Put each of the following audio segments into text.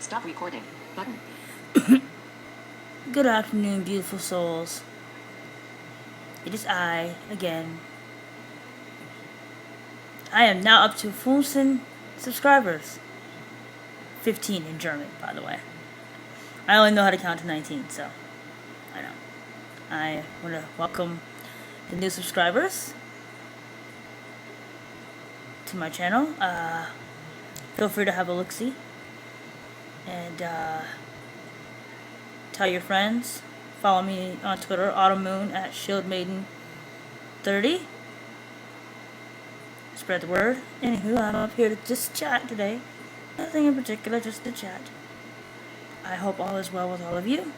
Stop recording. Button. Good afternoon, beautiful souls. It is I, again. I am now up to 15 subscribers. 15 in German, by the way. I only know how to count to 19, so I know. I want to welcome the new subscribers to my channel. Feel free to have a look-see. And tell your friends. Follow me on Twitter, AutumnMoon at ShieldMaiden30. Spread the word. Anywho, I'm up here to just chat today. Nothing in particular, just to chat. I hope all is well with all of you.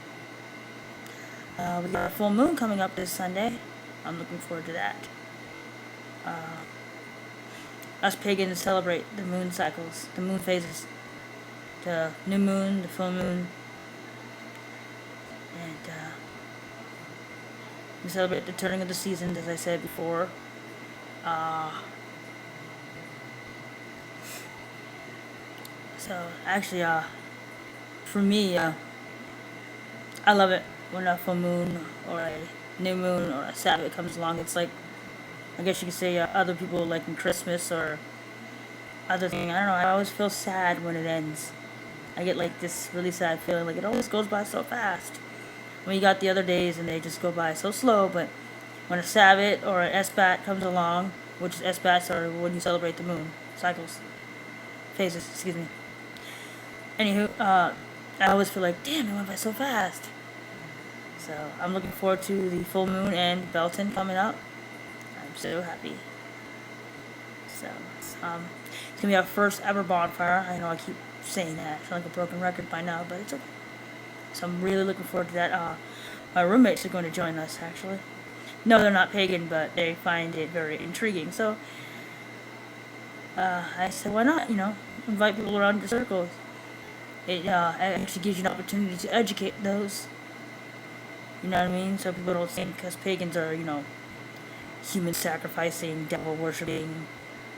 We got a full moon coming up this Sunday. I'm looking forward to that. Us pagans celebrate the moon cycles, the moon phases. The new moon, the full moon. And we celebrate the turning of the seasons, as I said before. So actually, for me, I love it when a full moon or a new moon or a Sabbath comes along. It's like, I guess you could say, other people like in Christmas or other thing. I don't know. I always feel sad when it ends. I get like this really sad feeling, like it always goes by so fast. When you got the other days and they just go by so slow, but when a Sabbath or an Esbat comes along, which is Esbats are when you celebrate the moon cycles, phases, excuse me. Anywho, I always feel like, damn, it went by so fast. So I'm looking forward to the full moon and Belton coming up. I'm so happy. So it's gonna be our first ever bonfire. I know I keep saying that. I feel like a broken record by now, but it's okay. So I'm really looking forward to that. My roommates are going to join us, actually. No, they're not pagan, but they find it very intriguing. So I said, why not, invite people around your circle. It actually gives you an opportunity to educate those. You know what I mean? So people don't think, because pagans are, human sacrificing, devil worshipping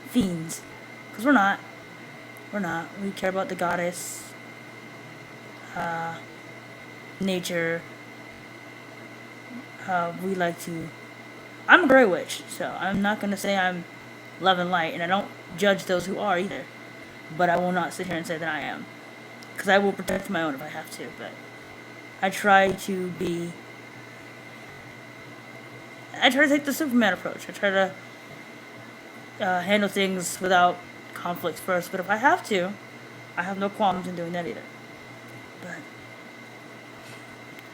fiends. Because we're not. We're not. We care about the goddess, nature. We like to. I'm a Grey Witch, so I'm not going to say I'm love and light, and I don't judge those who are either. But I will not sit here and say that I am. Because I will protect my own if I have to, but I try to take the Superman approach. I try to handle things without conflicts first, but if I have to, I have no qualms in doing that either. But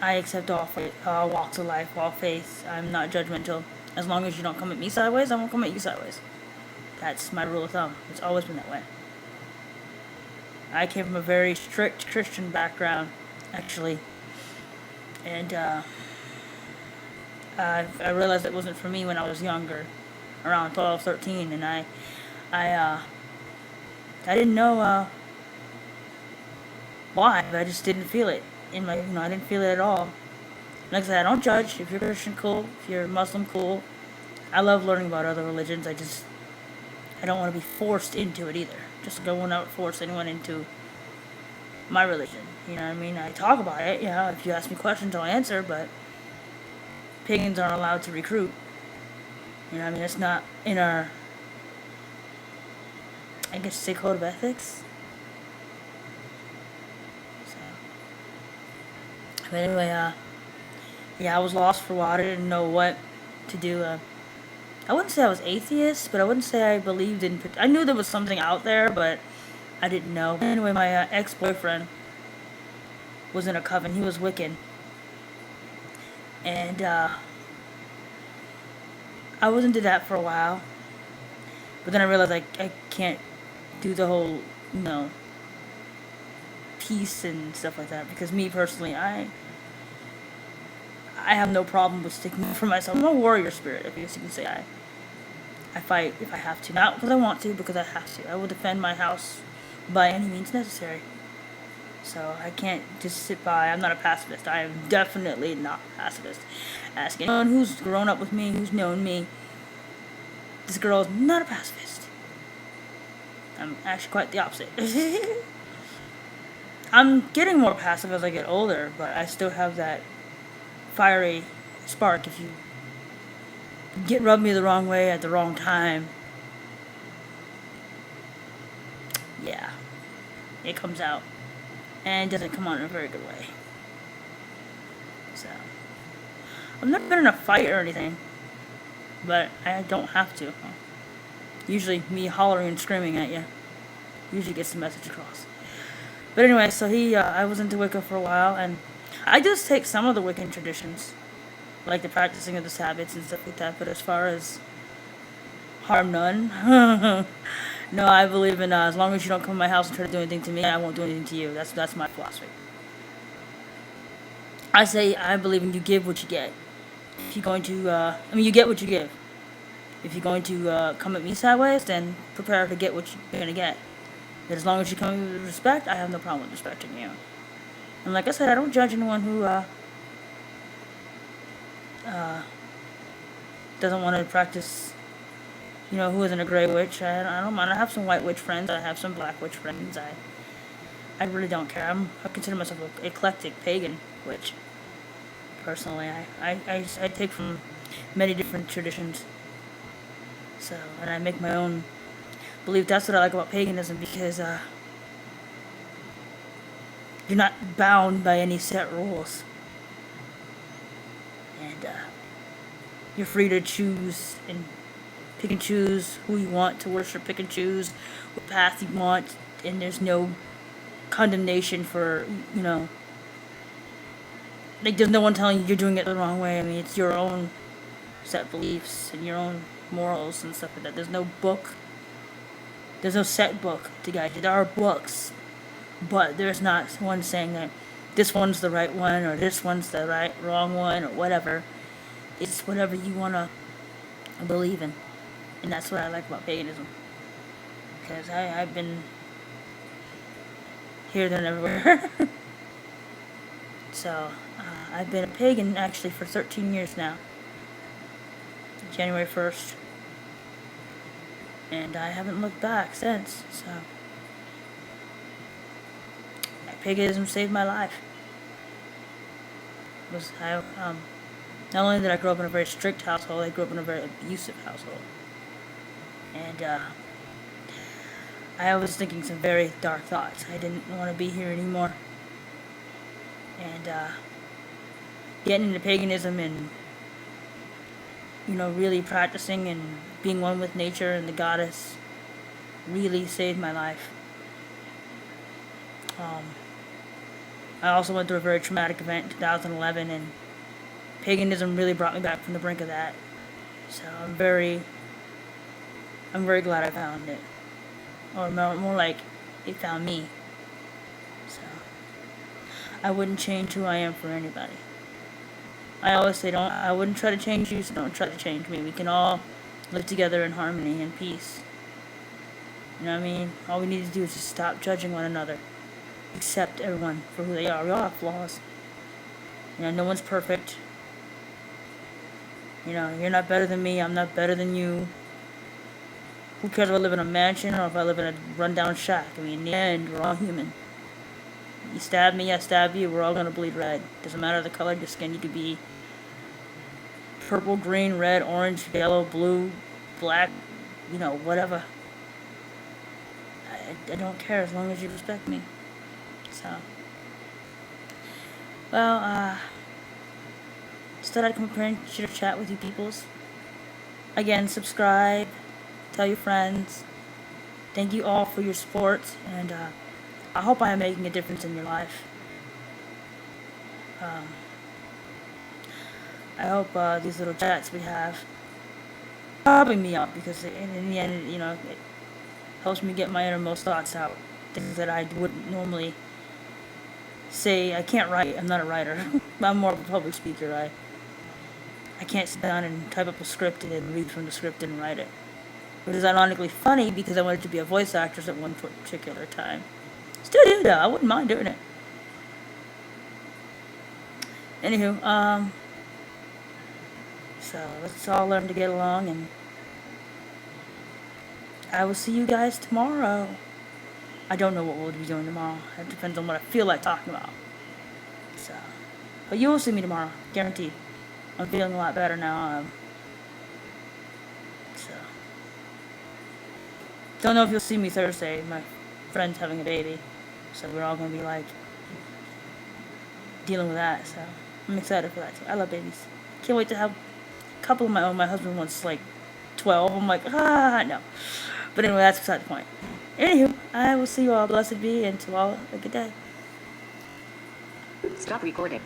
I accept all walks of life, all faiths. I'm not judgmental. As long as you don't come at me sideways, I won't come at you sideways. That's my rule of thumb. It's always been that way. I came from a very strict Christian background, actually. And I realized it wasn't for me when I was younger, around 12, 13, and I didn't know why, but I just didn't feel it in my, I didn't feel it at all. Like I said, I don't judge. If you're Christian, cool. If you're Muslim, cool. I love learning about other religions. I don't want to be forced into it either. Just don't want to force anyone into my religion. You know what I mean? I talk about it. Yeah, if you ask me questions, I'll answer, but pagans aren't allowed to recruit. You know what I mean? It's not in our, I guess, say code of ethics. So, but anyway, yeah, I was lost for a while. I didn't know what to do. I wouldn't say I was atheist, but I wouldn't say I believed in. I knew there was something out there, but I didn't know. Anyway, my ex-boyfriend was in a coven. He was Wiccan. And I was into that for a while. But then I realized I can't do the whole, peace and stuff like that. Because me personally, I have no problem with sticking up for myself. I'm a warrior spirit, I guess you can say. I fight if I have to. Not because I want to, because I have to. I will defend my house by any means necessary. So I can't just sit by. I'm not a pacifist. I am definitely not a pacifist. Ask anyone who's grown up with me, who's known me. This girl is not a pacifist. I'm actually quite the opposite. I'm getting more passive as I get older, but I still have that fiery spark. If you rub me the wrong way at the wrong time, yeah, it comes out, and it doesn't come out in a very good way. So, I've never been in a fight or anything, but I don't have to. Usually, me hollering and screaming at you usually gets the message across. But anyway, so I was into Wicca for a while, and I just take some of the Wiccan traditions, like the practicing of the Sabbats and stuff like that. But as far as harm none, no, I believe in as long as you don't come to my house and try to do anything to me, I won't do anything to you. That's my philosophy. I believe in you give what you get. If you're going to, you get what you give. If you're going to come at me sideways, then prepare to get what you're gonna get. But as long as you come at me with respect, I have no problem with respecting you. And like I said, I don't judge anyone who doesn't want to practice, who isn't a gray witch. I don't mind. I have some white witch friends. I have some black witch friends. I really don't care. I consider myself an eclectic pagan witch. Personally, I take from many different traditions. So, and I make my own belief. That's what I like about paganism, because you're not bound by any set rules. And you're free to choose and pick and choose who you want to worship, pick and choose what path you want, and there's no condemnation for, like, there's no one telling you you're doing it the wrong way. I mean, it's your own set beliefs and your own morals and stuff like that. There's no book. There's no set book to guide you. There are books, but there's not one saying that this one's the right one or this one's the wrong one or whatever. It's whatever you want to believe in. And that's what I like about paganism. Because I've been here, there, and everywhere. So, I've been a pagan actually for 13 years now. January 1st. And I haven't looked back since, so. Paganism saved my life. Not only did I grow up in a very strict household, I grew up in a very abusive household. And, I was thinking some very dark thoughts. I didn't want to be here anymore. And, getting into paganism and, really practicing and being one with nature and the goddess really saved my life. I also went through a very traumatic event in 2011, and paganism really brought me back from the brink of that. So I'm very glad I found it. Or more like, it found me. So I wouldn't change who I am for anybody. I always say, I wouldn't try to change you, so don't try to change me. We can all live together in harmony and peace. You know what I mean? All we need to do is just stop judging one another. Accept everyone for who they are. We all have flaws. No one's perfect. You're not better than me. I'm not better than you. Who cares if I live in a mansion or if I live in a rundown shack? I mean, in the end, we're all human. You stab me, I stab you, we're all gonna bleed red. Doesn't matter the color of your skin. You could be purple, green, red, orange, yellow, blue, black, whatever. I don't care as long as you respect me. So, well, just thought I'd come up here and share a chat with you peoples. Again, subscribe, tell your friends. Thank you all for your support, and I hope I am making a difference in your life. I hope these little chats we have helping me out, because in the end, it helps me get my innermost thoughts out. Things that I wouldn't normally say. I can't write. I'm not a writer. I'm more of a public speaker. I can't sit down and type up a script and read from the script and write it. Which is ironically funny, because I wanted to be a voice actress at one particular time. Still do though. I wouldn't mind doing it. Anywho, so let's all learn to get along, and I will see you guys tomorrow. I don't know what we'll be doing tomorrow. It depends on what I feel like talking about. So, but you will see me tomorrow, guaranteed. I'm feeling a lot better now. So, don't know if you'll see me Thursday. My friend's having a baby, so we're all gonna be like dealing with that. So, I'm excited for that too. I love babies. Can't wait to have a couple of my own. My husband wants like 12. I'm like, no. But anyway, that's beside the point. Anywho, I will see you all. Blessed be, and to all a good day. Stop recording.